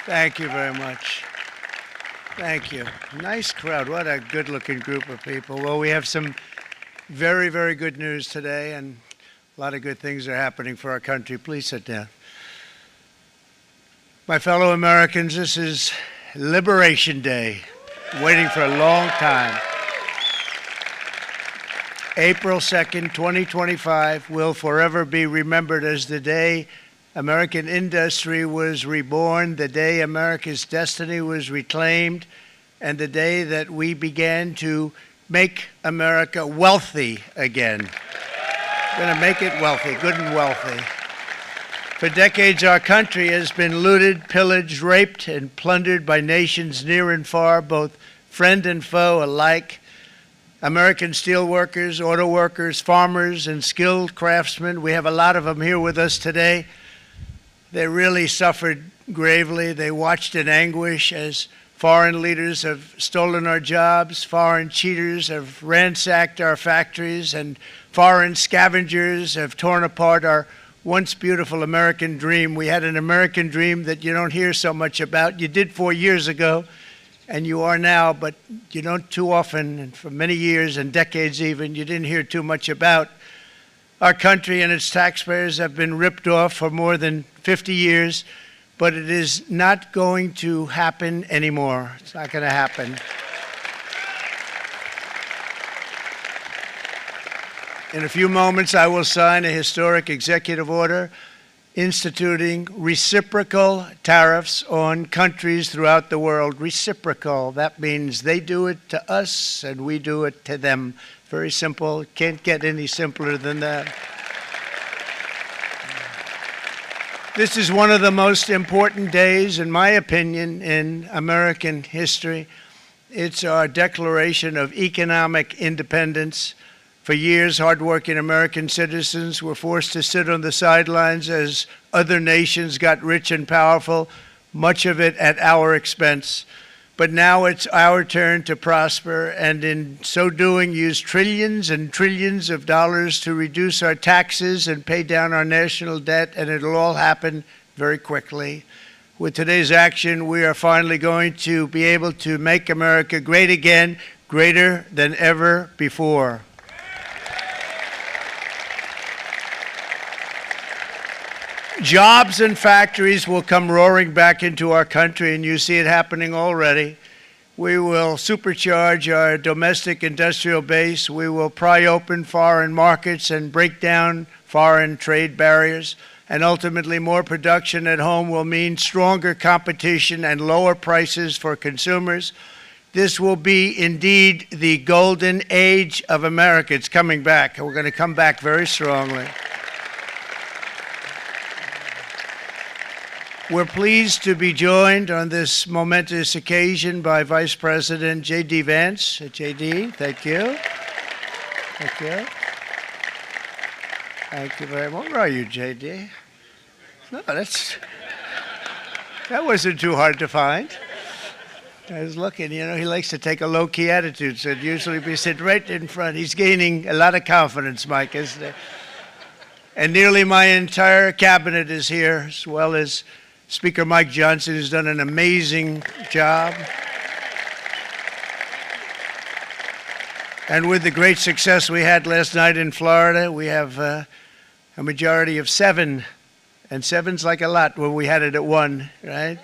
Thank you very much. Thank you. Nice crowd. What a good-looking group of people. Well, we have some very, very good news today, and a lot of good things are happening for our country. Please sit down. My fellow Americans, this is Liberation Day, waiting for a long time. April 2nd, 2025 will forever be remembered as the day American industry was reborn, the day America's destiny was reclaimed, and the day that we began to make America wealthy again. We're going to make it wealthy, good and wealthy. For decades, our country has been looted, pillaged, raped, and plundered by nations near and far, both friend and foe alike. American steelworkers, auto workers, farmers, and skilled craftsmen, we have a lot of them here with us today. They really suffered gravely. They watched in anguish as foreign leaders have stolen our jobs, foreign cheaters have ransacked our factories, and foreign scavengers have torn apart our once beautiful American dream. We had an American dream that you don't hear so much about. You did 4 years ago, and you are now, but you don't too often, and for many years and decades even, you didn't hear too much about. Our country and its taxpayers have been ripped off for more than 50 years, but it is not going to happen anymore. It's not going to happen. In a few moments, I will sign a historic executive order instituting reciprocal tariffs on countries throughout the world. Reciprocal, that means they do it to us and we do it to them. Very simple, can't get any simpler than that. This is one of the most important days, in my opinion, in American history. It's our declaration of economic independence. For years, hardworking American citizens were forced to sit on the sidelines as other nations got rich and powerful, much of it at our expense. But now it's our turn to prosper, and in so doing, use trillions and trillions of dollars to reduce our taxes and pay down our national debt, and it'll all happen very quickly. With today's action, we are finally going to be able to make America great again, greater than ever before. Jobs and factories will come roaring back into our country, and you see it happening already. We will supercharge our domestic industrial base. We will pry open foreign markets and break down foreign trade barriers. And ultimately, more production at home will mean stronger competition and lower prices for consumers. This will be indeed the golden age of America. It's coming back, and we're going to come back very strongly. We're pleased to be joined on this momentous occasion by Vice President J.D. Vance. J.D., thank you. Thank you. Thank you very much. Where are you, J.D.? No, that wasn't too hard to find. I was looking, he likes to take a low-key attitude, so it'd usually be sitting right in front. He's gaining a lot of confidence, Mike, isn't he? And nearly my entire cabinet is here, as well as Speaker Mike Johnson, who's done an amazing job. And with the great success we had last night in Florida, we have a majority of 7. And 7's like a lot when we had it at 1, right?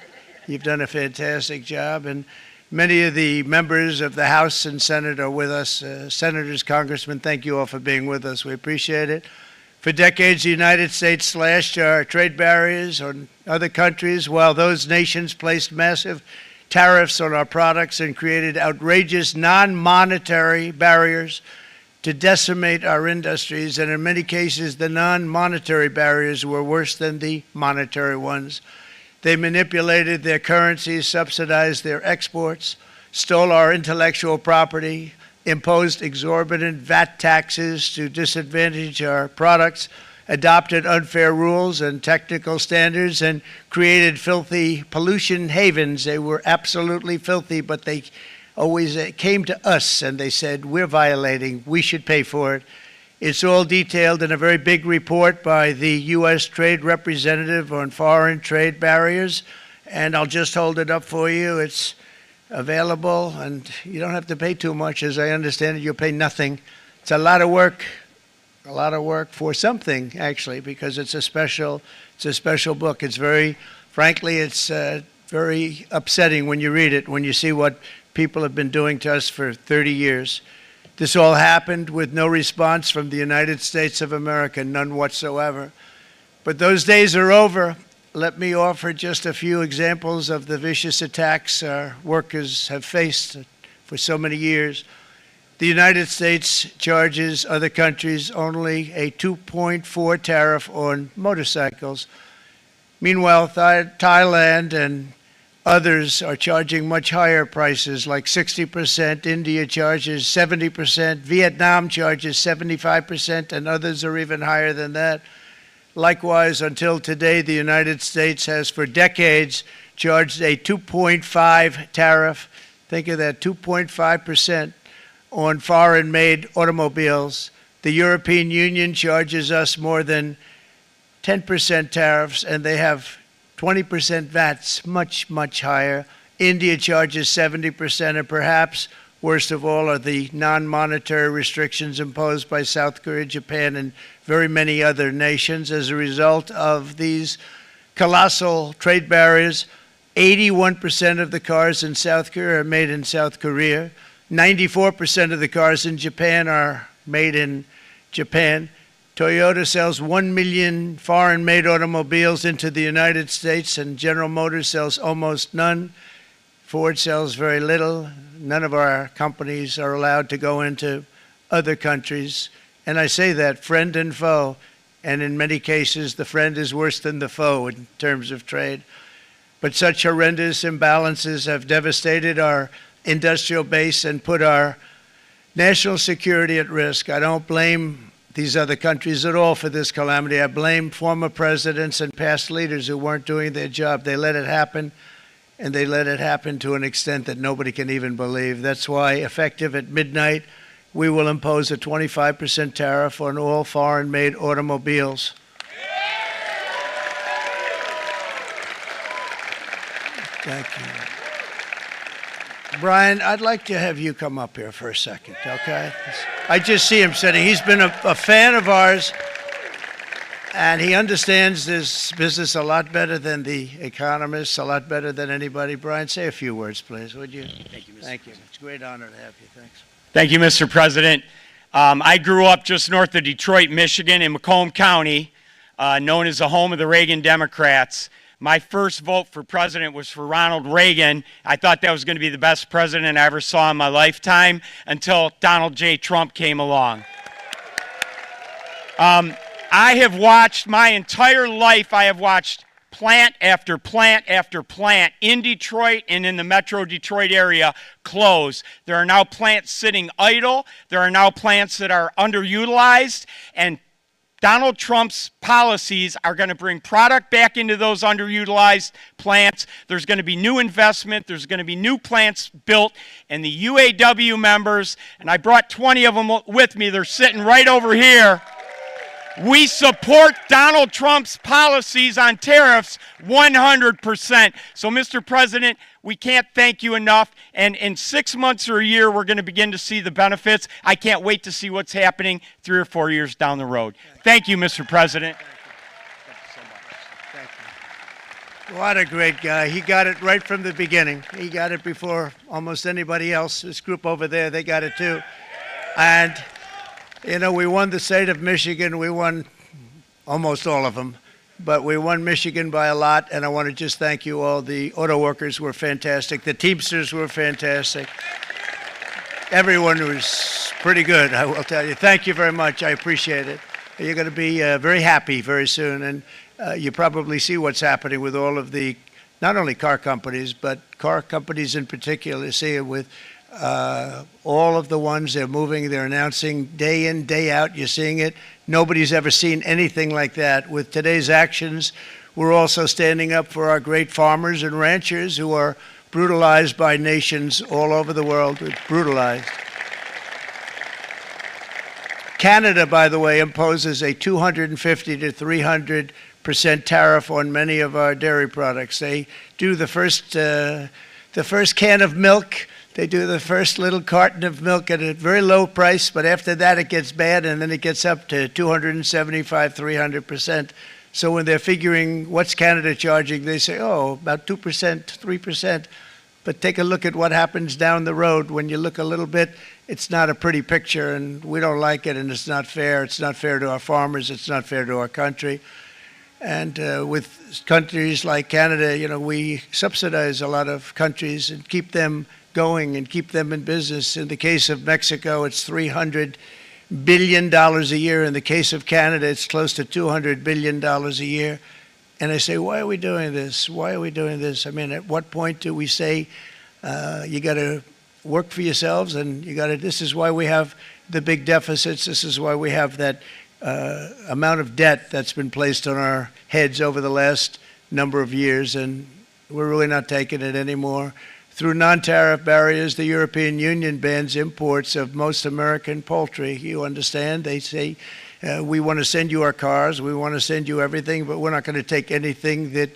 You've done a fantastic job. And many of the members of the House and Senate are with us. Senators, Congressmen, thank you all for being with us. We appreciate it. For decades, the United States slashed our trade barriers on other countries, while those nations placed massive tariffs on our products and created outrageous non-monetary barriers to decimate our industries. And in many cases, the non-monetary barriers were worse than the monetary ones. They manipulated their currencies, subsidized their exports, stole our intellectual property, imposed exorbitant VAT taxes to disadvantage our products, adopted unfair rules and technical standards, and created filthy pollution havens. They were absolutely filthy, but they always came to us and they said, we're violating, we should pay for it. It's all detailed in a very big report by the U.S. Trade Representative on Foreign Trade Barriers, and I'll just hold it up for you. It's available, and you don't have to pay too much. As I understand it, you'll pay nothing. It's a lot of work for something, actually, because it's a special book. It's frankly, it's very upsetting when you read it, when you see what people have been doing to us for 30 years. This all happened with no response from the United States of America, none whatsoever. But those days are over. Let me offer just a few examples of the vicious attacks our workers have faced for so many years. The United States charges other countries only a 2.4 tariff on motorcycles. Meanwhile, Thailand and others are charging much higher prices, like 60%. India charges 70%. Vietnam charges 75%, and others are even higher than that. Likewise, until today, the United States has for decades charged a 2.5 tariff. Think of that, 2.5% on foreign-made automobiles. The European Union charges us more than 10% tariffs, and they have 20% VATs, much, much higher. India charges 70%, and perhaps worst of all are the non-monetary restrictions imposed by South Korea, Japan, and very many other nations. As a result of these colossal trade barriers, 81% of the cars in South Korea are made in South Korea. 94% of the cars in Japan are made in Japan. Toyota sells 1 million foreign-made automobiles into the United States, and General Motors sells almost none. Ford sells very little. None of our companies are allowed to go into other countries. And I say that, friend and foe, and in many cases, the friend is worse than the foe in terms of trade. But such horrendous imbalances have devastated our industrial base and put our national security at risk. I don't blame these other countries at all for this calamity. I blame former presidents and past leaders who weren't doing their job. They let it happen, and they let it happen to an extent that nobody can even believe. That's why, effective at midnight, we will impose a 25% tariff on all foreign-made automobiles. Thank you. Brian, I'd like to have you come up here for a second, okay? I just see him sitting. He's been a fan of ours, and he understands this business a lot better than the economists, a lot better than anybody. Brian, say a few words, please, would you? Thank you, Mr. Thank you. President. It's a great honor to have you. Thanks. Thank you, Mr. President. I grew up just north of Detroit, Michigan, in Macomb County, known as the home of the Reagan Democrats. My first vote for president was for Ronald Reagan. I thought that was going to be the best president I ever saw in my lifetime until Donald J. Trump came along. I have watched my entire life, I have watched plant after plant after plant in Detroit and in the metro Detroit area close. There are now plants sitting idle. There are now plants that are underutilized, and Donald Trump's policies are going to bring product back into those underutilized plants. There's going to be new investment. There's going to be new plants built. And the UAW members, and I brought 20 of them with me, they're sitting right over here. We support Donald Trump's policies on tariffs 100%. So, Mr. President, we can't thank you enough. And in 6 months or a year, we're going to begin to see the benefits. I can't wait to see what's happening 3 or 4 years down the road. Thank you, Mr. President. Thank you so much. Thank you. What a great guy. He got it right from the beginning. He got it before almost anybody else. This group over there, they got it too. And you know, we won the state of Michigan. We won almost all of them, but we won Michigan by a lot, and I want to just thank you all. The auto workers were fantastic. The Teamsters were fantastic. Everyone was pretty good, I will tell you. Thank you very much. I appreciate it. You're going to be very happy very soon, and you probably see what's happening with all of the, not only car companies, but car companies in particular. See it with all of the ones they're moving, they're announcing day in, day out. You're seeing it. Nobody's ever seen anything like that. With today's actions, we're also standing up for our great farmers and ranchers who are brutalized by nations all over the world. It's brutalized. Canada, by the way, imposes a 250 to 300% tariff on many of our dairy products. They do the first can of milk. They do the first little carton of milk at a very low price, but after that it gets bad, and then it gets up to 275, 300%. So when they're figuring what's Canada charging, they say, oh, about 2%, 3%. But take a look at what happens down the road. When you look a little bit, it's not a pretty picture, and we don't like it, and it's not fair. It's not fair to our farmers. It's not fair to our country. And with countries like Canada, you know, we subsidize a lot of countries and keep them going and keep them in business. In the case of Mexico, it's $300 billion a year. In the case of Canada, it's close to $200 billion a year. And I say, why are we doing this? Why are we doing this? I mean, at what point do we say you got to work for yourselves, and you got to? This is why we have the big deficits. This is why we have that amount of debt that's been placed on our heads over the last number of years, and we're really not taking it anymore. Through non-tariff barriers, the European Union bans imports of most American poultry. You understand? They say, we want to send you our cars, we want to send you everything, but we're not going to take anything that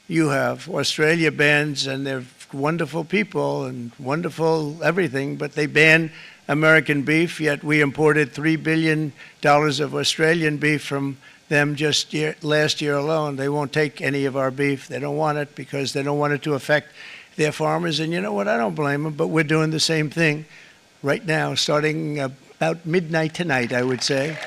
you have. Australia bans, and they're wonderful people and wonderful everything, but they ban American beef, yet we imported $3 billion of Australian beef from them just last year alone. They won't take any of our beef. They don't want it because they don't want it to affect their farmers. And you know what? I don't blame them, but we're doing the same thing right now, starting about midnight tonight, I would say.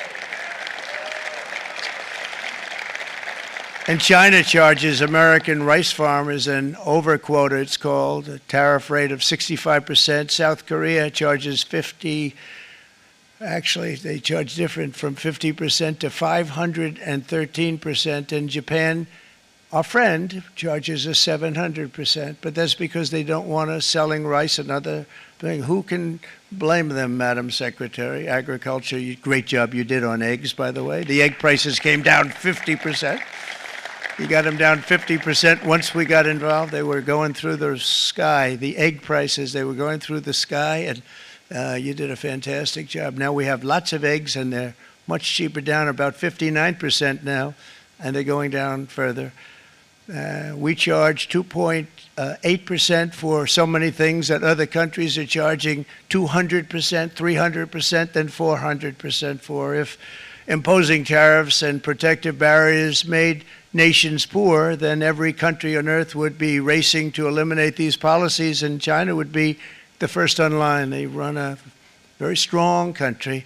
And China charges American rice farmers an overquota, it's called, a tariff rate of 65%. South Korea charges 50%. Actually, they charge different, from 50% to 513%. And Japan, our friend, charges us 700%. But that's because they don't want us selling rice and other things. Who can blame them, Madam Secretary? Agriculture, great job you did on eggs, by the way. The egg prices came down 50%. You got them down 50% once we got involved. They were going through the sky. The egg prices, they were going through the sky, and you did a fantastic job. Now we have lots of eggs, and they're much cheaper, down about 59% now, and they're going down further. We charge 2.8% for so many things that other countries are charging 200%, 300%, and 400% for. If imposing tariffs and protective barriers made nations poor, then every country on earth would be racing to eliminate these policies, and China would be the first on line. They run a very strong country,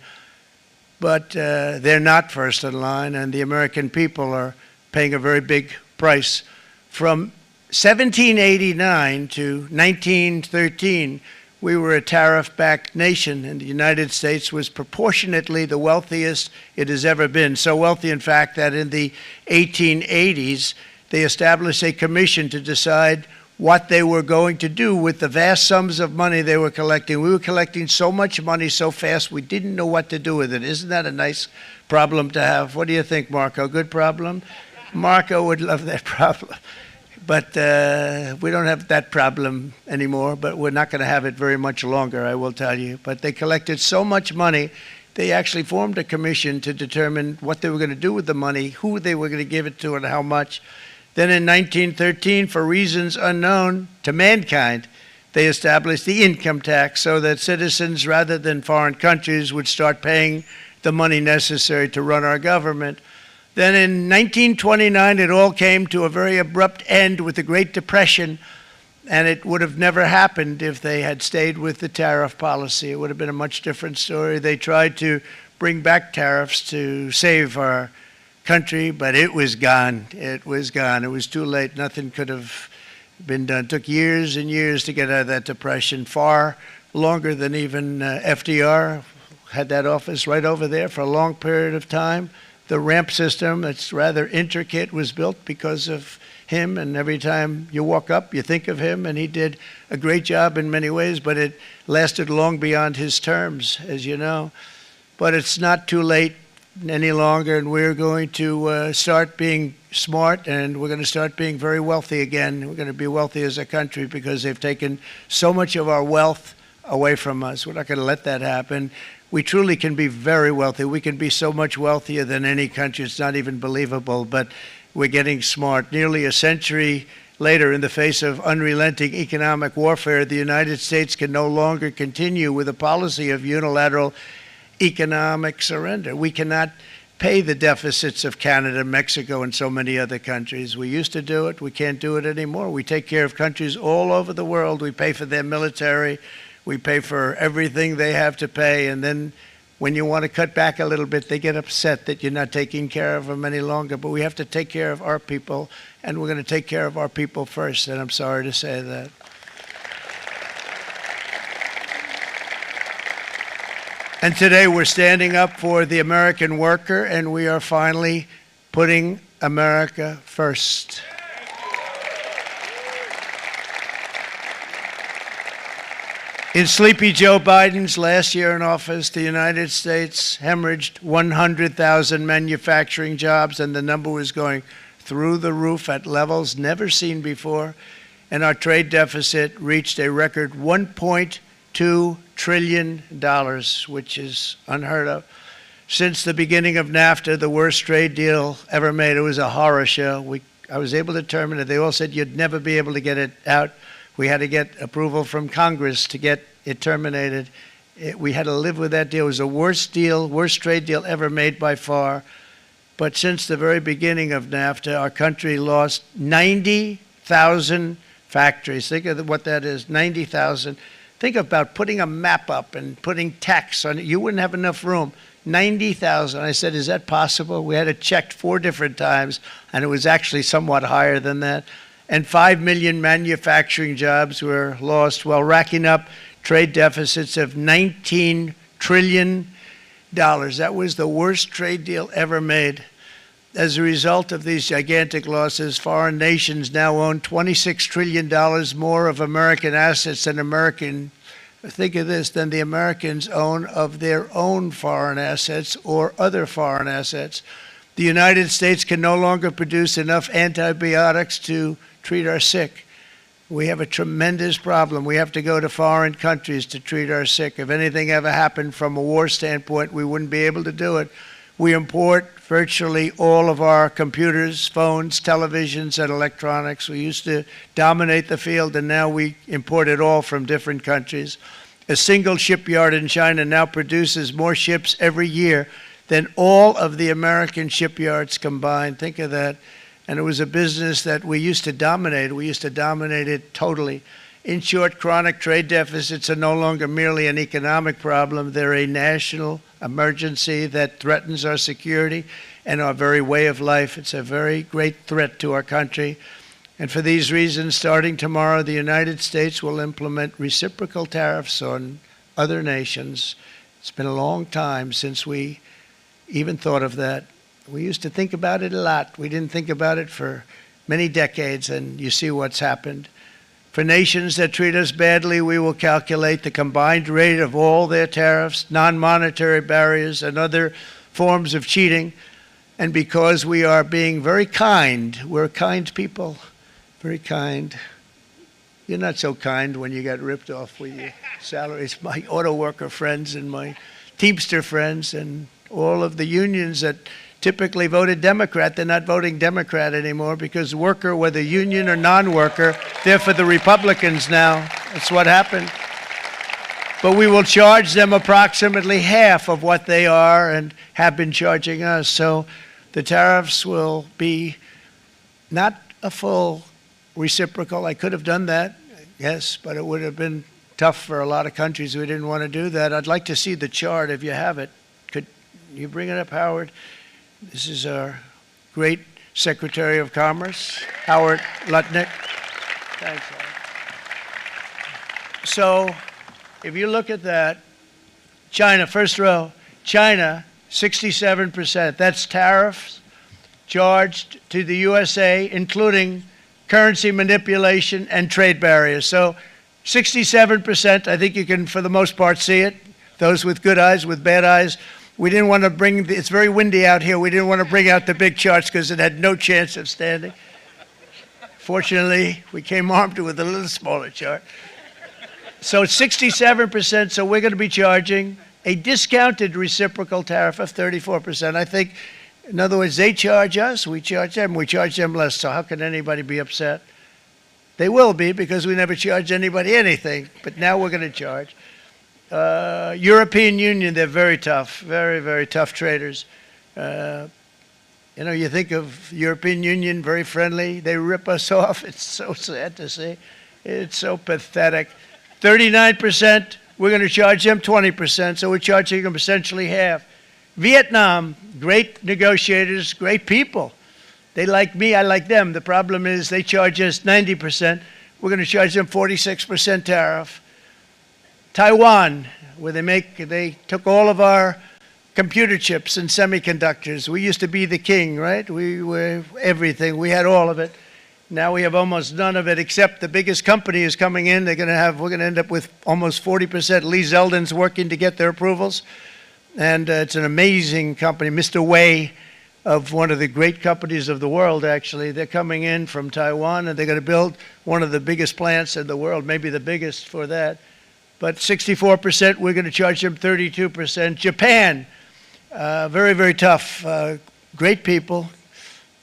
but they're not first in line, and the American people are paying a very big price. From 1789 to 1913, we were a tariff-backed nation, and the United States was proportionately the wealthiest it has ever been. So wealthy, in fact, that in the 1880s, they established a commission to decide what they were going to do with the vast sums of money they were collecting. We were collecting so much money so fast, we didn't know what to do with it. Isn't that a nice problem to have? What do you think, Marco? Good problem? Marco would love that problem. But we don't have that problem anymore, but we're not going to have it very much longer, I will tell you. But they collected so much money, they actually formed a commission to determine what they were going to do with the money, who they were going to give it to, and how much. Then in 1913, for reasons unknown to mankind, they established the income tax so that citizens, rather than foreign countries, would start paying the money necessary to run our government. Then in 1929, it all came to a very abrupt end with the Great Depression, and it would have never happened if they had stayed with the tariff policy. It would have been a much different story. They tried to bring back tariffs to save our country, but it was gone. It was gone. It was too late. Nothing could have been done. It took years and years to get out of that depression, far longer than even FDR had that office right over there for a long period of time. The ramp system, that's rather intricate, was built because of him, and every time you walk up, you think of him, and he did a great job in many ways, but it lasted long beyond his terms, as you know. But it's not too late any longer, and we're going to start being smart, and we're going to start being very wealthy again. We're going to be wealthy as a country because they've taken so much of our wealth away from us. We're not going to let that happen. We truly can be very wealthy. We can be so much wealthier than any country. It's not even believable. But we're getting smart. Nearly a century later, in the face of unrelenting economic warfare, the United States can no longer continue with a policy of unilateral economic surrender. We cannot pay the deficits of Canada, Mexico, and so many other countries. We used to do it. We can't do it anymore. We take care of countries all over the world. We pay for their military. We pay for everything they have to pay. And then when you want to cut back a little bit, they get upset that you're not taking care of them any longer. But we have to take care of our people, and we're going to take care of our people first. And I'm sorry to say that. And today we're standing up for the American worker, and we are finally putting America first. In Sleepy Joe Biden's last year in office, the United States hemorrhaged 100,000 manufacturing jobs, and the number was going through the roof at levels never seen before. And our trade deficit reached a record $1.2 trillion, which is unheard of. Since the beginning of NAFTA, the worst trade deal ever made, it was a horror show. I was able to terminate it. They all said you'd never be able to get it out. We had to get approval from Congress to get it terminated. We had to live with that deal. It was the worst trade deal ever made by far. But since the very beginning of NAFTA, our country lost 90,000 factories. Think of what that is, 90,000. Think about putting a map up and putting tax on it. You wouldn't have enough room. 90,000. I said, is that possible? We had it checked 4 different times, and it was actually somewhat higher than that. And 5 million manufacturing jobs were lost while racking up trade deficits of $19 trillion. That was the worst trade deal ever made. As a result of these gigantic losses, foreign nations now own $26 trillion more of American assets than think of this, than the Americans own of their own foreign assets or other foreign assets. The United States can no longer produce enough antibiotics to treat our sick. We have a tremendous problem. We have to go to foreign countries to treat our sick. If anything ever happened from a war standpoint, we wouldn't be able to do it. We import virtually all of our computers, phones, televisions, and electronics. We used to dominate the field, and now we import it all from different countries. A single shipyard in China now produces more ships every year than all of the American shipyards combined. Think of that. And it was a business that we used to dominate. We used to dominate it totally. In short, chronic trade deficits are no longer merely an economic problem. They're a national emergency that threatens our security and our very way of life. It's a very great threat to our country. And for these reasons, starting tomorrow, the United States will implement reciprocal tariffs on other nations. It's been a long time since we even thought of that. We used to think about it a lot. We didn't think about it for many decades, and you see what's happened. For nations that treat us badly, we will calculate the combined rate of all their tariffs, non-monetary barriers, and other forms of cheating. And because we are being very kind, we're kind people, very kind. You're not so kind when you got ripped off with your salaries. My auto worker friends and my Teamster friends and all of the unions that typically voted Democrat, they're not voting Democrat anymore because worker, whether union or non-worker, they're for the Republicans now. That's what happened. But we will charge them approximately half of what they are and have been charging us. So the tariffs will be not a full reciprocal. I could have done that, yes, but it would have been tough for a lot of countries. We didn't want to do that. I'd like to see the chart if you have it. Could you bring it up, Howard? This is our great Secretary of Commerce, Howard Lutnick. Thanks, Howard. So if you look at that, China, first row, China, 67%. That's tariffs charged to the USA, including currency manipulation and trade barriers. So 67%, I think you can, for the most part, see it. Those with good eyes, with bad eyes. We didn't want to bring, it's very windy out here. We didn't want to bring out the big charts because it had no chance of standing. Fortunately, we came armed with a little smaller chart. So it's 67%, so we're going to be charging a discounted reciprocal tariff of 34%. I think In other words, they charge us, we charge them less. So how can anybody be upset? They will be, because we never charge anybody anything, but now we're going to charge. European Union, they're very tough, very, very tough traders. You know, you think of European Union, very friendly. They rip us off. It's so sad to see. It's so pathetic. 39%, we're going to charge them 20%, so we're charging them essentially half. Vietnam, great negotiators, great people. They like me, I like them. The problem is they charge us 90%. We're going to charge them 46% tariff. Taiwan, where they took all of our computer chips and semiconductors. We used to be the king, right? We were everything. We had all of it. Now we have almost none of it, except the biggest company is coming in. We're going to end up with almost 40%. Lee Zeldin's working to get their approvals. And it's an amazing company. Mr. Wei, of one of the great companies of the world, actually. They're coming in from Taiwan, and they're going to build one of the biggest plants in the world, maybe the biggest for that. But 64%, we're going to charge them 32%. Japan, very, very tough, great people.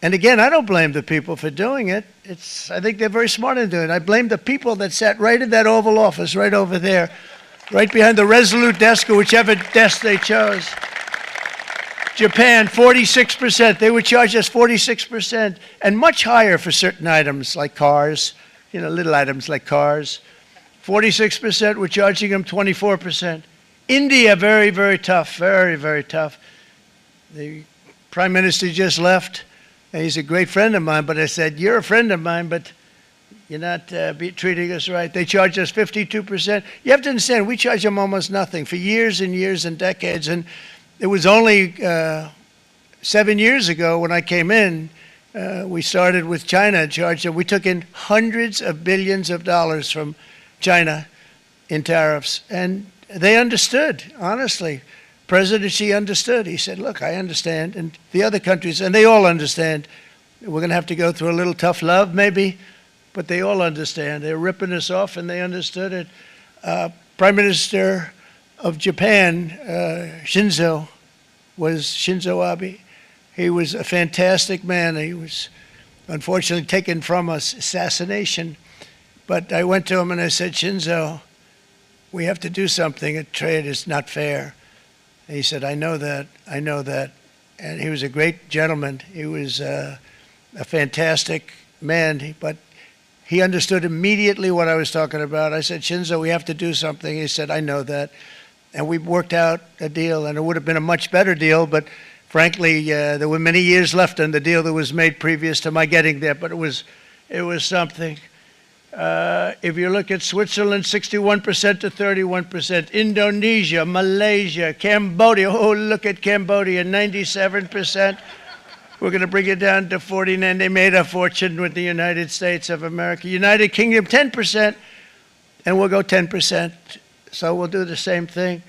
And again, I don't blame the people for doing it. I think they're very smart in doing it. I blame the people that sat right in that Oval Office, right over there, right behind the Resolute desk or whichever desk they chose. Japan, 46%. They would charge us 46%, and much higher for certain items like cars, you know, little items like cars. 46%, we're charging them 24%. India, very, very tough, very, very tough. The Prime Minister just left, and he's a great friend of mine, but I said, you're a friend of mine, but you're not treating us right. They charge us 52%. You have to understand, we charge them almost nothing for years and years and decades, and it was only 7 years ago when I came in, we started with China and charged them. We took in hundreds of billions of dollars from China in tariffs, and they understood, honestly. President Xi understood. He said, look, I understand, and the other countries, and they all understand. We're going to have to go through a little tough love, maybe, but they all understand. They're ripping us off, and they understood it. Prime Minister of Japan, Shinzo Abe. He was a fantastic man. He was unfortunately taken from us, assassination. But I went to him and I said, Shinzo, we have to do something. A trade is not fair. And he said, I know that, I know that. And he was a great gentleman. He was a fantastic man, but he understood immediately what I was talking about. I said, Shinzo, we have to do something. He said, I know that. And we worked out a deal, and it would have been a much better deal, but frankly, there were many years left on the deal that was made previous to my getting there, but it was something. If you look at Switzerland, 61% to 31%. Indonesia, Malaysia, Cambodia. Oh, look at Cambodia, 97%. We're going to bring it down to 49. They made a fortune with the United States of America. United Kingdom, 10%, and we'll go 10%. So we'll do the same thing.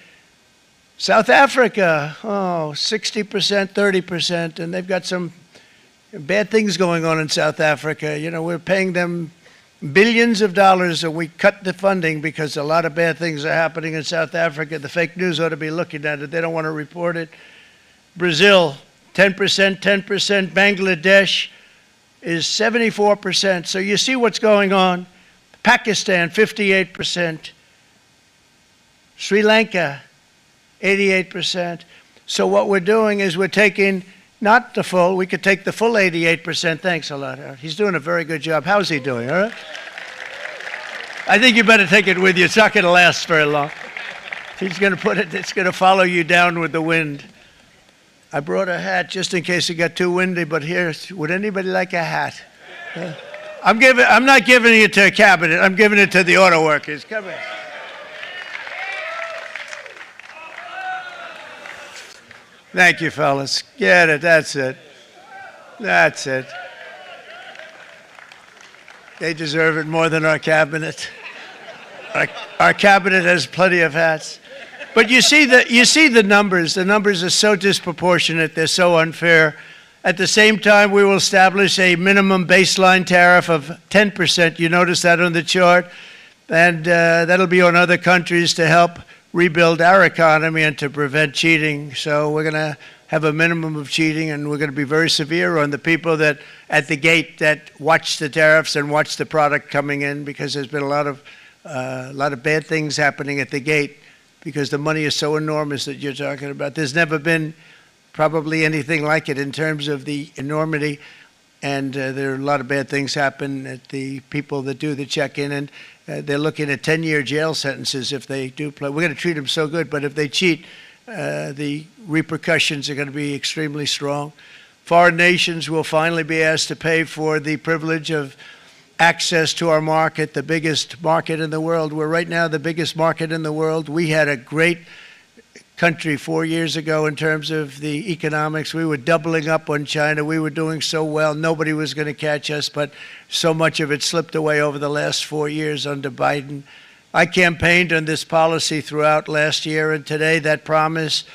South Africa, 60%, 30%, and they've got some bad things going on in South Africa. You know, we're paying them billions of dollars, and we cut the funding because a lot of bad things are happening in South Africa. The fake news ought to be looking at it. They don't want to report it. Brazil, 10%, 10%. Bangladesh is 74%. So you see what's going on. Pakistan, 58%. Sri Lanka, 88%. So what we're doing is we're taking not the full, we could take the full 88%. Thanks a lot, Howard. He's doing a very good job. How's he doing, all right? I think you better take it with you. It's not going to last very long. He's going to put it, it's going to follow you down with the wind. I brought a hat just in case it got too windy, but here, would anybody like a hat? I'm not giving it to a cabinet. I'm giving it to the auto workers. Come here. Thank you, fellas. Get it. That's it. That's it. They deserve it more than our cabinet. Our cabinet has plenty of hats. But you see the numbers. The numbers are so disproportionate. They're so unfair. At the same time, we will establish a minimum baseline tariff of 10%. You notice that on the chart? And that'll be on other countries to help rebuild our economy and to prevent cheating. So we're going to have a minimum of cheating, and we're going to be very severe on the people that at the gate that watch the tariffs and watch the product coming in, because there's been a lot of bad things happening at the gate because the money is so enormous that you're talking about. There's never been probably anything like it in terms of the enormity, and there are a lot of bad things happen at the people that do the check-in, and they're looking at 10-year jail sentences if they do play. We're going to treat them so good, but if they cheat, the repercussions are going to be extremely strong. Foreign nations will finally be asked to pay for the privilege of access to our market, the biggest market in the world. We're right now the biggest market in the world. We had a great country 4 years ago in terms of the economics. We were doubling up on China. We were doing so well. Nobody was going to catch us, but so much of it slipped away over the last 4 years under Biden. I campaigned on this policy throughout last year, and today that promise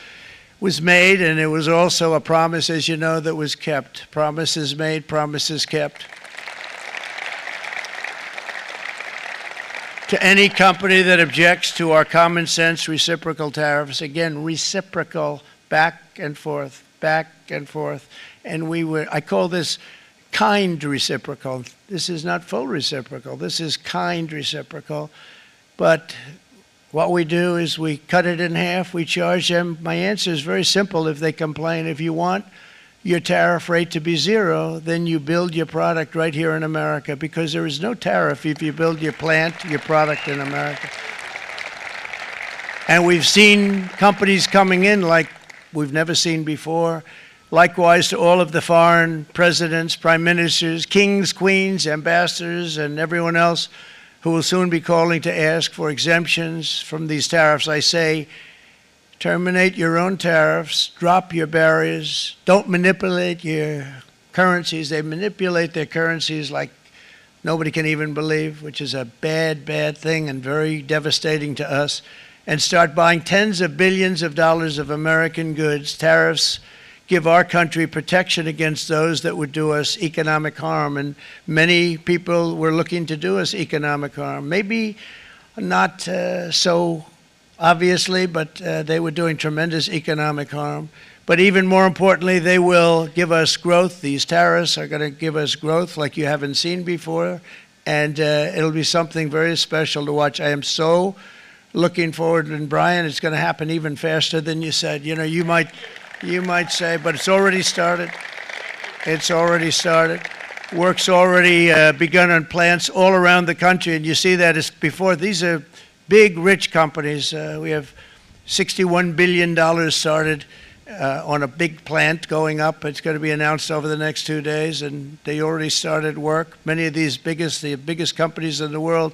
was made, and it was also a promise, as you know, that was kept. Promises made, promises kept. To any company that objects to our common sense reciprocal tariffs, again, reciprocal, back and forth, back and forth. And I call this kind reciprocal. This is not full reciprocal. This is kind reciprocal. But what we do is we cut it in half. We charge them. My answer is very simple if they complain. If you want your tariff rate to be zero, then you build your product right here in America, because there is no tariff if you build your plant, your product in America. And we've seen companies coming in like we've never seen before. Likewise to all of the foreign presidents, prime ministers, kings, queens, ambassadors, and everyone else who will soon be calling to ask for exemptions from these tariffs. I say, terminate your own tariffs, drop your barriers, don't manipulate your currencies. They manipulate their currencies like nobody can even believe, which is a bad, bad thing and very devastating to us. And start buying tens of billions of dollars of American goods. Tariffs give our country protection against those that would do us economic harm. And many people were looking to do us economic harm. Maybe not so obviously, but they were doing tremendous economic harm. But even more importantly, they will give us growth. These tariffs are going to give us growth like you haven't seen before. And it'll be something very special to watch. I am so looking forward. And Brian, it's going to happen even faster than you said. You know, you might say, but it's already started. It's already started. Work's already begun on plants all around the country, and you see that as before. These are big, rich companies. We have $61 billion started on a big plant going up. It's going to be announced over the next 2 days, and they already started work. Many of these the biggest companies in the world,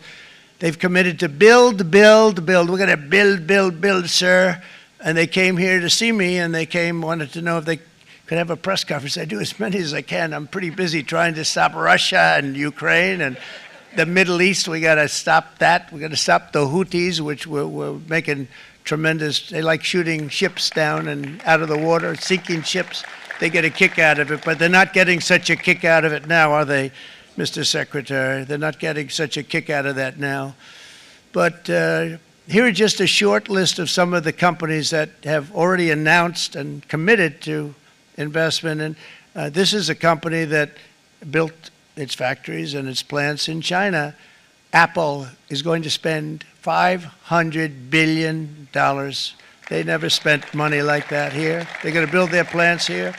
they've committed to build, build, build. We're going to build, build, build, sir. And they came here to see me, and they wanted to know if they could have a press conference. I do as many as I can. I'm pretty busy trying to stop Russia and Ukraine and the Middle East. We got to stop that. We got to stop the Houthis, which we're making tremendous. They like shooting ships down and out of the water, sinking ships. They get a kick out of it, but they're not getting such a kick out of it now, are they, Mr. Secretary? They're not getting such a kick out of that now. But here are just a short list of some of the companies that have already announced and committed to investment. And this is a company that built its factories and its plants in China. Apple is going to spend $500 billion. They never spent money like that here. They're going to build their plants here.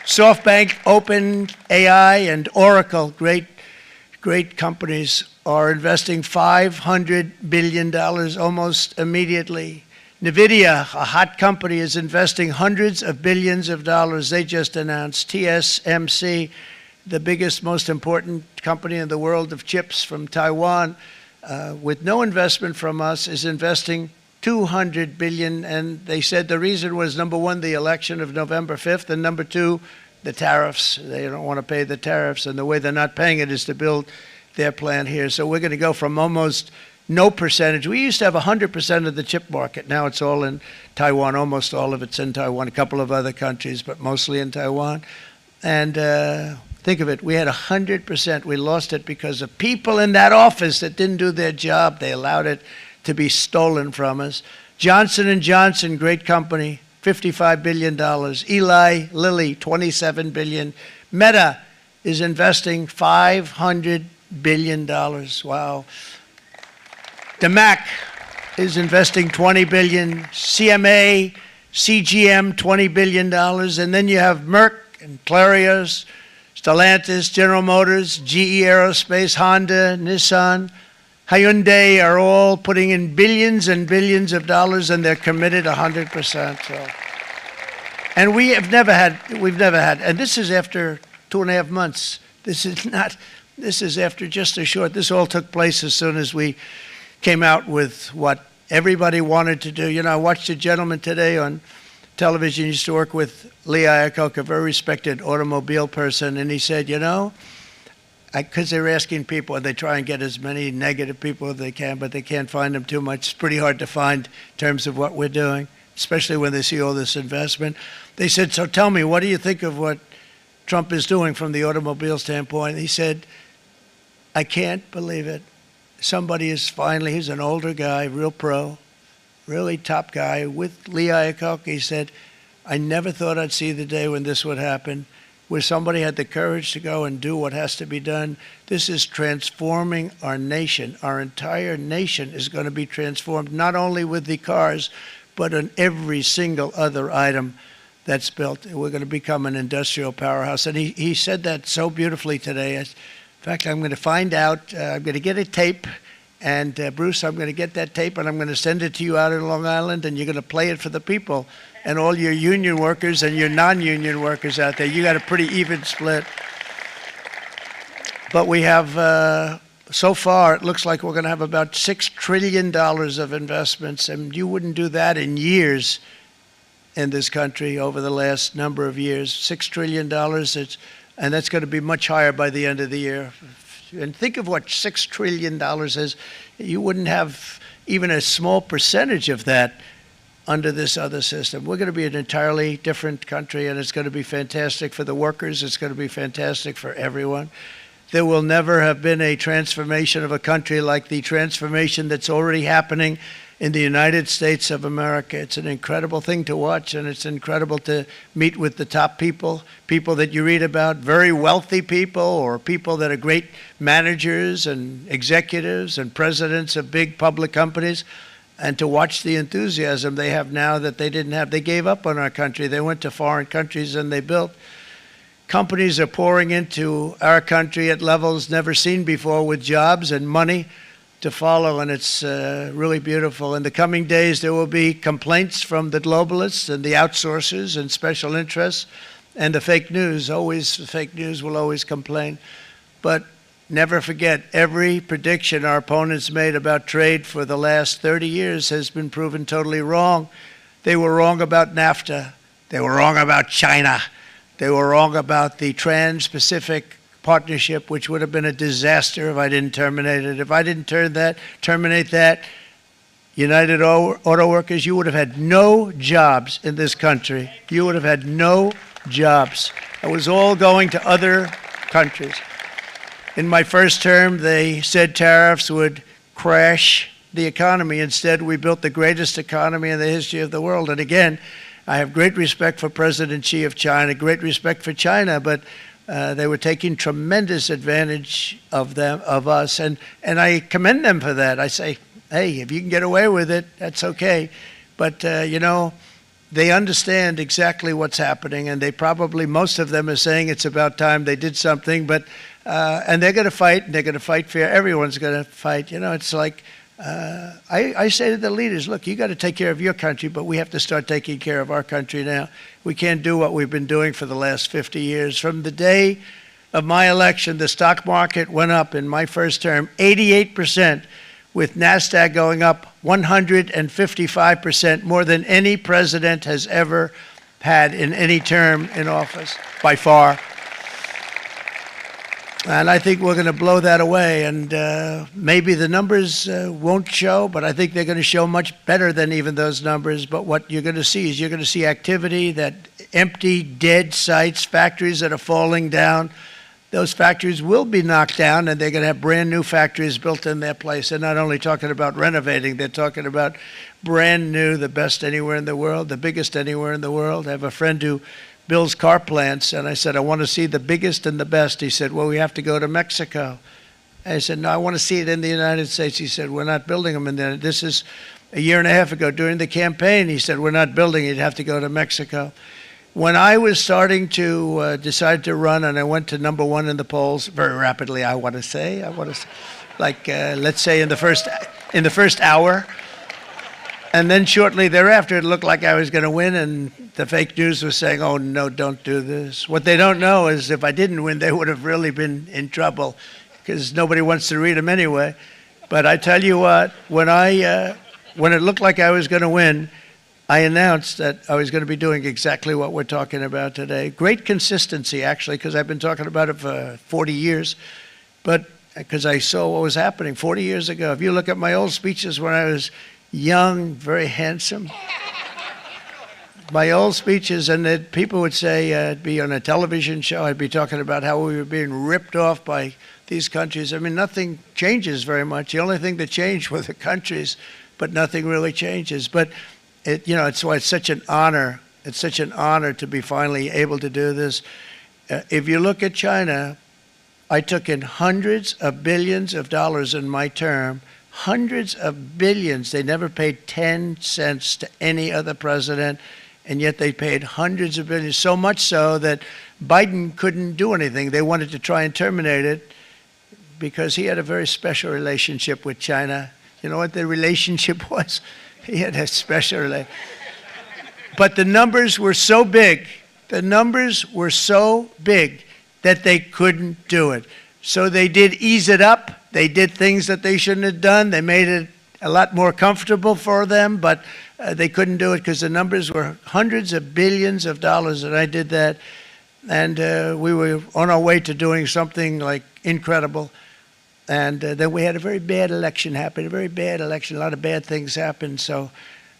SoftBank, OpenAI, and Oracle, great companies, are investing $500 billion almost immediately. NVIDIA, a hot company, is investing hundreds of billions of dollars. They just announced. TSMC, the biggest, most important company in the world of chips from Taiwan, with no investment from us, is investing $200 billion. And they said the reason was, number one, the election of November 5th, and number two, the tariffs. They don't want to pay the tariffs, and the way they're not paying it is to build their plant here. So we're going to go from almost no percentage. We used to have 100% of the chip market. Now it's all in Taiwan. Almost all of it's in Taiwan. A couple of other countries, but mostly in Taiwan. And think of it. We had 100%. We lost it because of people in that office that didn't do their job. They allowed it to be stolen from us. Johnson & Johnson, great company, $55 billion. Eli Lilly, $27 billion. Meta is investing $500 billion. Wow. The Mac is investing $20 billion. CMA, CGM, $20 billion. And then you have Merck and Clarios, Stellantis, General Motors, GE Aerospace, Honda, Nissan, Hyundai are all putting in billions and billions of dollars, and they're committed 100%. So. And we've never had, and this is after 2.5 months. This is after just a short, this all took place as soon as we came out with what everybody wanted to do. You know, I watched a gentleman today on television, used to work with Lee Iacocca, a very respected automobile person, and he said, you know, because they're asking people, and they try and get as many negative people as they can, but they can't find them too much. It's pretty hard to find in terms of what we're doing, especially when they see all this investment. They said, so tell me, what do you think of what Trump is doing from the automobile standpoint? He said, I can't believe it. Somebody is finally, he's an older guy, real pro, really top guy, with Lee Iacocca. He said, I never thought I'd see the day when this would happen, where somebody had the courage to go and do what has to be done. This is transforming our nation. Our entire nation is going to be transformed, not only with the cars, but on every single other item that's built. We're going to become an industrial powerhouse. And he said that so beautifully today. In fact, I'm going to find out, I'm going to get a tape, and Bruce, I'm going to get that tape, and I'm going to send it to you out in Long Island, and you're going to play it for the people. And all your union workers and your non-union workers out there, you got a pretty even split. But we have, so far, it looks like we're going to have about $6 trillion of investments, and you wouldn't do that in years in this country over the last number of years. $6 trillion, and that's going to be much higher by the end of the year. And think of what $6 trillion is. You wouldn't have even a small percentage of that under this other system. We're going to be an entirely different country, and it's going to be fantastic for the workers. It's going to be fantastic for everyone. There will never have been a transformation of a country like the transformation that's already happening in the United States of America. It's an incredible thing to watch, and it's incredible to meet with the top people, people that you read about, very wealthy people, or people that are great managers and executives and presidents of big public companies, and to watch the enthusiasm they have now that they didn't have. They gave up on our country. They went to foreign countries and they built. Companies are pouring into our country at levels never seen before, with jobs and money to follow, and it's really beautiful. In the coming days, there will be complaints from the globalists and the outsourcers and special interests and the fake news. Always, the fake news will always complain. But never forget, every prediction our opponents made about trade for the last 30 years has been proven totally wrong. They were wrong about NAFTA. They were wrong about China. They were wrong about the Trans-Pacific Partnership, which would have been a disaster if I didn't terminate it. If I didn't terminate that, United Auto Workers, you would have had no jobs in this country. You would have had no jobs. It was all going to other countries. In my first term, they said tariffs would crash the economy. Instead, we built the greatest economy in the history of the world. And again, I have great respect for President Xi of China, great respect for China, but they were taking tremendous advantage of us, and I commend them for that. I say, hey, if you can get away with it, that's okay. But, you know, they understand exactly what's happening, and they probably, most of them are saying it's about time they did something, but, and they're going to fight, and they're going to fight fair. Everyone's going to fight. You know, it's like, I say to the leaders, look, you got to take care of your country, but we have to start taking care of our country now. We can't do what we've been doing for the last 50 years. From the day of my election, the stock market went up in my first term 88%, with NASDAQ going up 155%, more than any president has ever had in any term in office, by far. And I think we're going to blow that away, and maybe the numbers won't show, but I think they're going to show much better than even those numbers. But what you're going to see is you're going to see activity, that empty, dead sites, factories that are falling down, those factories will be knocked down, and they're going to have brand new factories built in their place. They're not only talking about renovating, they're talking about brand new, the best anywhere in the world, the biggest anywhere in the world. I have a friend who builds car plants, and I said, I want to see the biggest and the best. He said, well, we have to go to Mexico. I said, no, I want to see it in the United States. He said, we're not building them in there. This is a year and a half ago during the campaign. He said, we're not building it. You'd have to go to Mexico. When I was starting to decide to run, and I went to number one in the polls very rapidly, I want to say, like let's say in the first hour, and then shortly thereafter, it looked like I was going to win, and the fake news was saying, "Oh no, don't do this." What they don't know is if I didn't win, they would have really been in trouble, because nobody wants to read them anyway. But I tell you what, when it looked like I was going to win, I announced that I was going to be doing exactly what we're talking about today. Great consistency, actually, because I've been talking about it for 40 years, but because I saw what was happening 40 years ago. If you look at my old speeches when I was young, very handsome, my old speeches, and that people would say, I'd be on a television show, I'd be talking about how we were being ripped off by these countries. I mean, nothing changes very much. The only thing that changed were the countries, but nothing really changes. But it's why it's such an honor. It's such an honor to be finally able to do this. If you look at China, I took in hundreds of billions of dollars in my term, hundreds of billions. They never paid 10 cents to any other president, and yet they paid hundreds of billions, so much so that Biden couldn't do anything. They wanted to try and terminate it because he had a very special relationship with China. You know what the relationship was? He had a special relationship. But the numbers were so big, that they couldn't do it. So they did ease it up. They did things that they shouldn't have done. They made it a lot more comfortable for them, but they couldn't do it because the numbers were hundreds of billions of dollars, and I did that. And we were on our way to doing something like incredible. And then we had a very bad election happen, a lot of bad things happened. So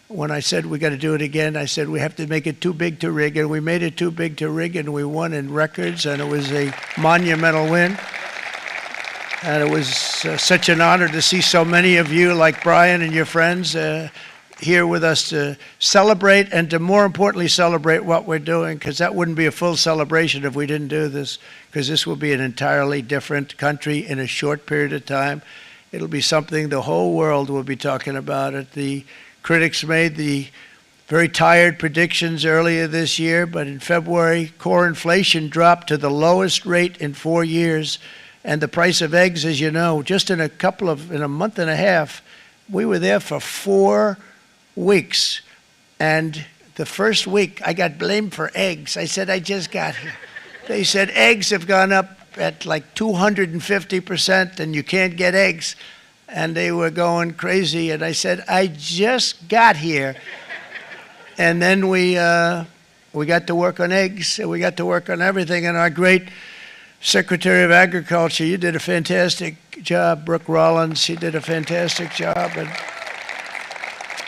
when I said we got to do it again, I said we have to make it too big to rig, and we made it too big to rig, and we won in records, and it was a monumental win. And it was such an honor to see so many of you, like Brian and your friends, here with us to celebrate, and to more importantly celebrate what we're doing, because that wouldn't be a full celebration if we didn't do this, because this will be an entirely different country in a short period of time. It'll be something the whole world will be talking about it. The critics made the very tired predictions earlier this year, but in February, core inflation dropped to the lowest rate in 4 years, and the price of eggs, as you know, just in a month and a half, we were there for 4 weeks, and the first week I got blamed for eggs. I said, I just got here. They said eggs have gone up at like 250%, and you can't get eggs, and they were going crazy. And I said, I just got here. And then we got to work on eggs, and we got to work on everything. And our great Secretary of Agriculture, you did a fantastic job, Brooke Rollins. She did a fantastic job. And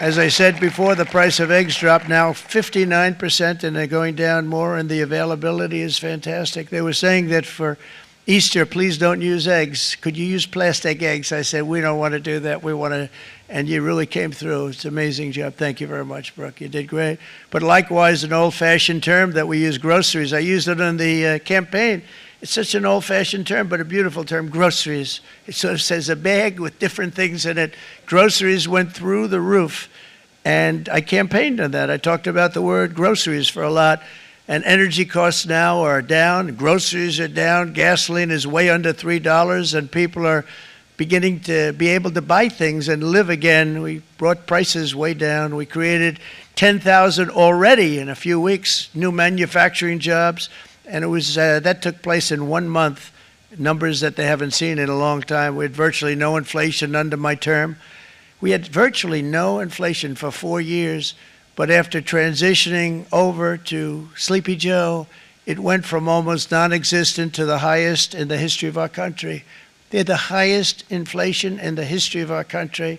as I said before, the price of eggs dropped now 59%, and they're going down more, and the availability is fantastic. They were saying that for Easter, please don't use eggs. Could you use plastic eggs? I said, we don't want to do that. We want to, and you really came through. It's an amazing job. Thank you very much, Brooke. You did great. But likewise, an old-fashioned term that we use, groceries. I used it in the campaign. It's such an old-fashioned term, but a beautiful term, groceries. It sort of says a bag with different things in it. Groceries went through the roof, and I campaigned on that. I talked about the word groceries for a lot, and energy costs now are down. Groceries are down. Gasoline is way under $3, and people are beginning to be able to buy things and live again. We brought prices way down. We created 10,000 already in a few weeks, new manufacturing jobs. And it was that took place in 1 month, numbers that they haven't seen in a long time. We had virtually no inflation under my term. We had virtually no inflation for 4 years, but after transitioning over to Sleepy Joe, it went from almost non-existent to the highest in the history of our country. They're the highest inflation in the history of our country,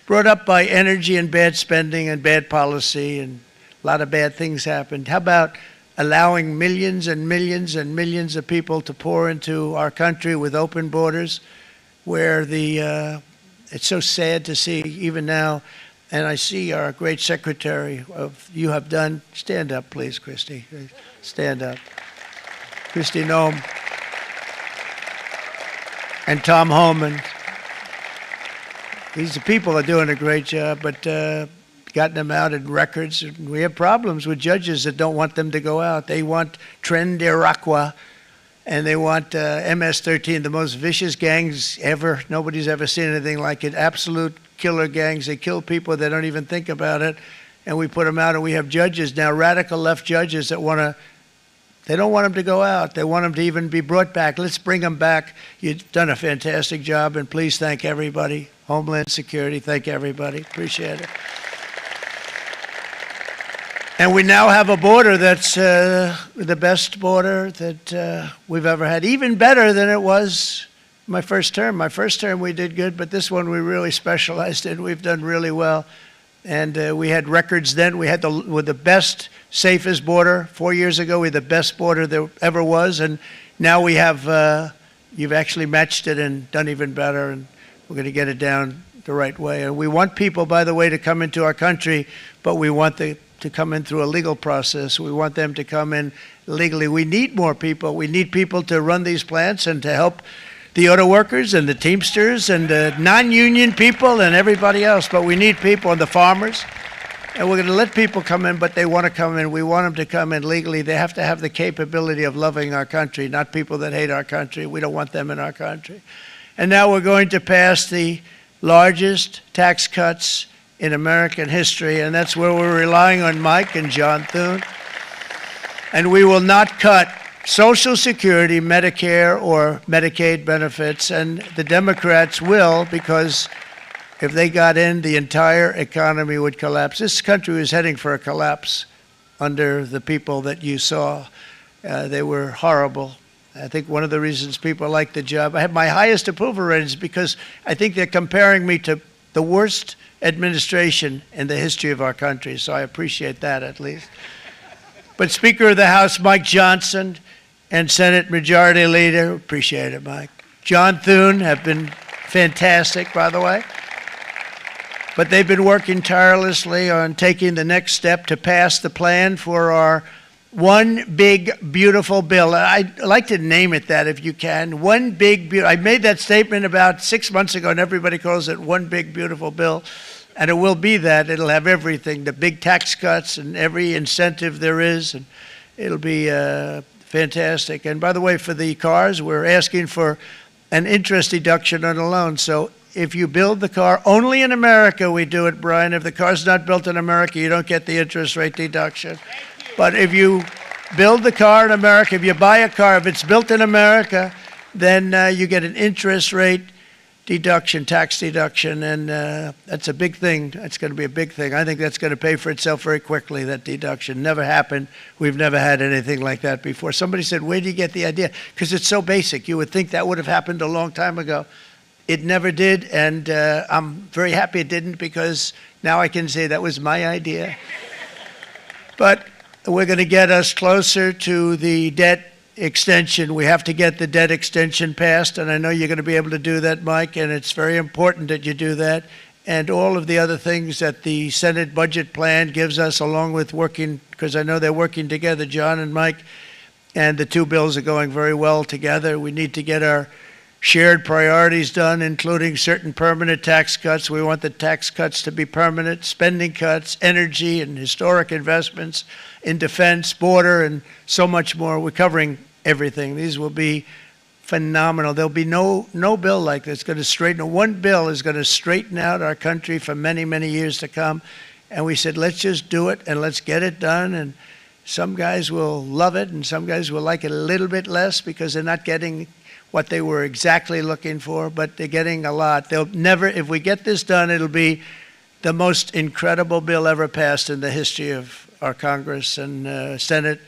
brought up by energy and bad spending and bad policy, and a lot of bad things happened. How about allowing millions and millions and millions of people to pour into our country with open borders, where it's so sad to see even now. And I see our great secretary you have done. Stand up, please, Christy. Stand up. Christy Noem and Tom Homan. These people are doing a great job, but gotten them out in records. We have problems with judges that don't want them to go out. They want Tren de Aragua, and they want MS-13, the most vicious gangs ever. Nobody's ever seen anything like it. Absolute killer gangs. They kill people. They don't even think about it. And we put them out, and we have judges now, radical left judges that they don't want them to go out. They want them to even be brought back. Let's bring them back. You've done a fantastic job, and please thank everybody. Homeland Security, thank everybody. Appreciate it. And we now have a border that's the best border that we've ever had, even better than it was my first term. My first term we did good, but this one we really specialized in. We've done really well. And we had records then. We had the best, safest border. 4 years ago, we had the best border there ever was. And now we have, you've actually matched it and done even better. And we're going to get it down the right way. And we want people, by the way, to come into our country, but we want to come in through a legal process. We want them to come in legally. We need more people. We need people to run these plants and to help the auto workers and the Teamsters and the non-union people and everybody else. But we need people and the farmers. And we're going to let people come in, but they want to come in. We want them to come in legally. They have to have the capability of loving our country, not people that hate our country. We don't want them in our country. And now we're going to pass the largest tax cuts in American history, and that's where we're relying on Mike and John Thune. And we will not cut Social Security, Medicare, or Medicaid benefits, and the Democrats will, because if they got in, the entire economy would collapse. This country was heading for a collapse under the people that you saw. They were horrible. I think one of the reasons people like the job, I have my highest approval ratings because I think they're comparing me to the worst administration in the history of our country, so I appreciate that at least. But Speaker of the House Mike Johnson and Senate Majority Leader, appreciate it, Mike, John Thune have been fantastic, by the way. But they've been working tirelessly on taking the next step to pass the plan for our one big, beautiful bill. I'd like to name it that if you can. One big, I made that statement about 6 months ago, and everybody calls it one big, beautiful bill. And it will be that. It'll have everything, the big tax cuts and every incentive there is. And it'll be fantastic. And by the way, for the cars, we're asking for an interest deduction on a loan. So if you build the car, only in America we do it, Brian. If the car's not built in America, you don't get the interest rate deduction. But if you build the car in America, if you buy a car, if it's built in America, then you get an interest rate deduction, tax deduction, and that's a big thing. That's going to be a big thing. I think that's going to pay for itself very quickly, that deduction. Never happened. We've never had anything like that before. Somebody said, where do you get the idea? Because it's so basic. You would think that would have happened a long time ago. It never did, and I'm very happy it didn't, because now I can say that was my idea. But we're going to get us closer to the debt extension. We have to get the debt extension passed, and I know you're going to be able to do that, Mike, and it's very important that you do that. And all of the other things that the Senate budget plan gives us, along with working, because I know they're working together, John and Mike, and the two bills are going very well together. We need to get our shared priorities done, including certain permanent tax cuts. We want the tax cuts to be permanent, spending cuts, energy and historic investments in defense, border, and so much more. We're covering everything. These will be phenomenal. There'll be no bill like this going to straighten. One bill is going to straighten out our country for many, many years to come. And we said, let's just do it and let's get it done. And some guys will love it and some guys will like it a little bit less because they're not getting what they were exactly looking for, but they're getting a lot. They'll never, if we get this done, it'll be the most incredible bill ever passed in the history of our Congress and Senate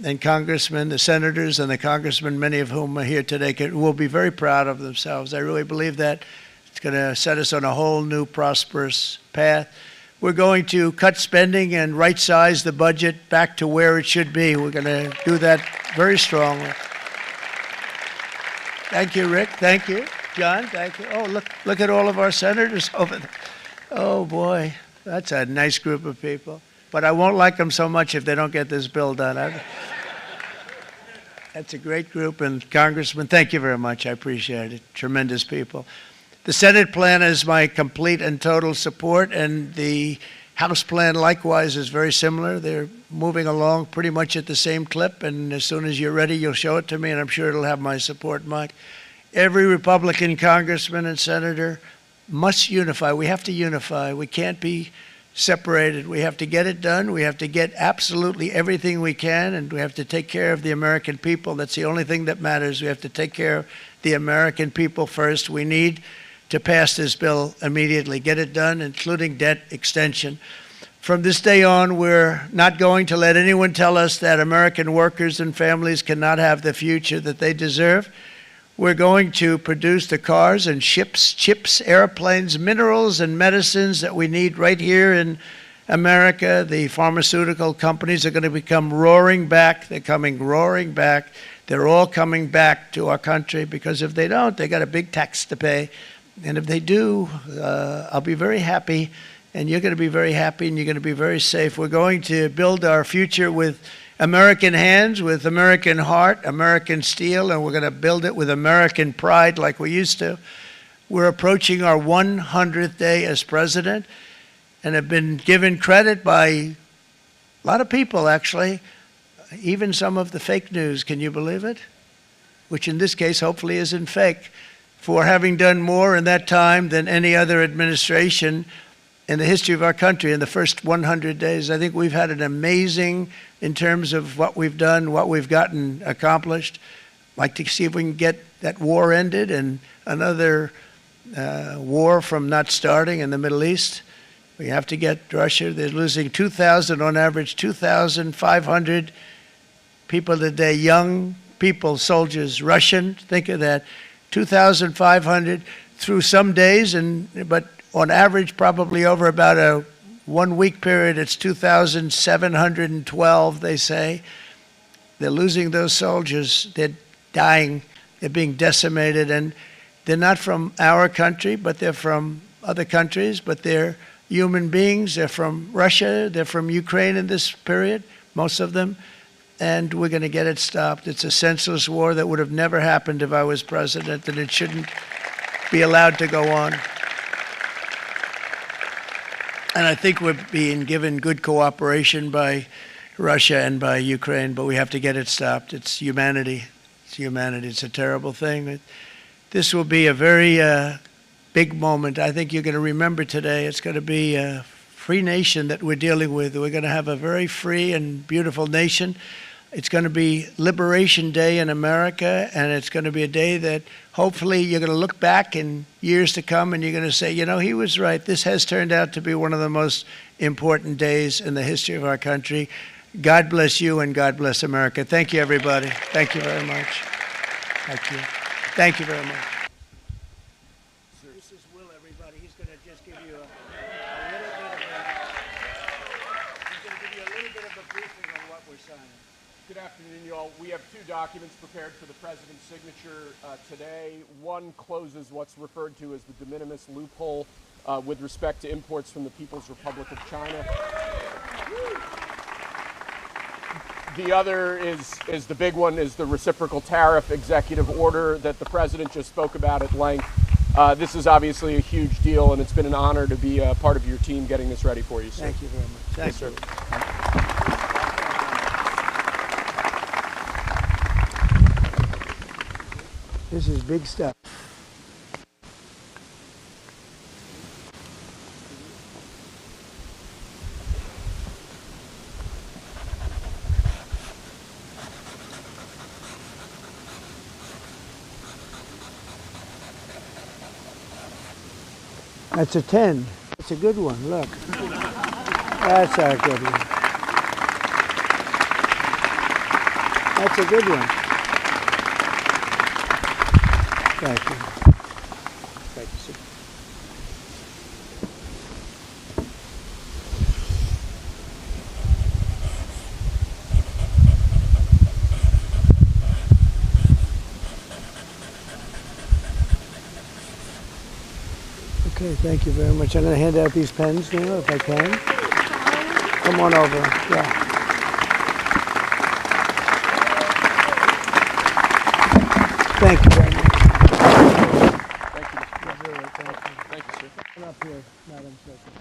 and congressmen, the senators and the congressmen, many of whom are here today, will be very proud of themselves. I really believe that. It's going to set us on a whole new prosperous path. we're going to cut spending and right-size the budget back to where it should be. We're going to do that very strongly. Thank you, Rick. Thank you. John, thank you. Oh, look at all of our senators over there. Oh, boy, that's a nice group of people. But I won't like them so much if they don't get this bill done. That's a great group, and Congressman, thank you very much. I appreciate it. Tremendous people. The Senate plan is my complete and total support, and the House plan likewise is very similar. They're moving along pretty much at the same clip, and as soon as you're ready, you'll show it to me, and I'm sure it'll have my support, Mike. Every Republican congressman and senator must unify. We have to unify. We can't be separated. We have to get it done. We have to get absolutely everything we can, and we have to take care of the American people. That's the only thing that matters. We have to take care of the American people first. We need to pass this bill immediately, get it done, including debt extension. From this day on, we're not going to let anyone tell us that American workers and families cannot have the future that they deserve. We're going to produce the cars and ships, chips, airplanes, minerals, and medicines that we need right here in America. The pharmaceutical companies are going to become roaring back. They're coming roaring back. They're all coming back to our country, because if they don't, they got a big tax to pay. And if they do, I'll be very happy, and you're going to be very happy, and you're going to be very safe. We're going to build our future with American hands, with American heart, American steel, and we're going to build it with American pride like we used to. We're approaching our 100th day as president, and have been given credit by a lot of people, actually, even some of the fake news. Can you believe it? Which in this case hopefully isn't fake, for having done more in that time than any other administration in the history of our country in the first 100 days. I think we've had an amazing, in terms of what we've done, what we've gotten accomplished. I'd like to see if we can get that war ended and another war from not starting in the Middle East. We have to get Russia. They're losing 2,000 on average, 2,500 people a day, young people, soldiers, Russian. Think of that. 2,500 through some days, but on average, probably over about a 1 week period, it's 2,712, they say. They're losing those soldiers. They're dying. They're being decimated. And they're not from our country, but they're from other countries. But they're human beings. They're from Russia. They're from Ukraine in this period, most of them. And we're going to get it stopped. It's a senseless war that would have never happened if I was president, and it shouldn't be allowed to go on. And I think we're being given good cooperation by Russia and by Ukraine, but we have to get it stopped. It's humanity. It's humanity. It's a terrible thing. This will be a very big moment. I think you're going to remember today. It's going to be a free nation that we're dealing with. We're going to have a very free and beautiful nation. It's going to be Liberation Day in America, and it's going to be a day that hopefully you're going to look back in years to come and you're going to say, you know, he was right. This has turned out to be one of the most important days in the history of our country. God bless you and God bless America. Thank you, everybody. Thank you very much. Thank you. Thank you very much. This is Will, everybody. He's going to just give you a little bit of a briefing on what we're signing. Good afternoon, you all. We have two documents prepared for the president's signature today. One closes what's referred to as the de minimis loophole with respect to imports from the People's Republic of China. The other is the big one, is the reciprocal tariff executive order that the president just spoke about at length. This is obviously a huge deal, and it's been an honor to be a part of your team getting this ready for you, sir. Thank you very much. Thank you. Sir. This is big stuff. That's a 10. That's a good one. Look. That's a good one. That's a good one. Thank you. Thank you, sir. Okay, thank you very much. I'm going to hand out these pens now, if I can. Come on over. Yeah. Thank you very much. Thank you. Thank you, sir. Come up here, Madam Secretary.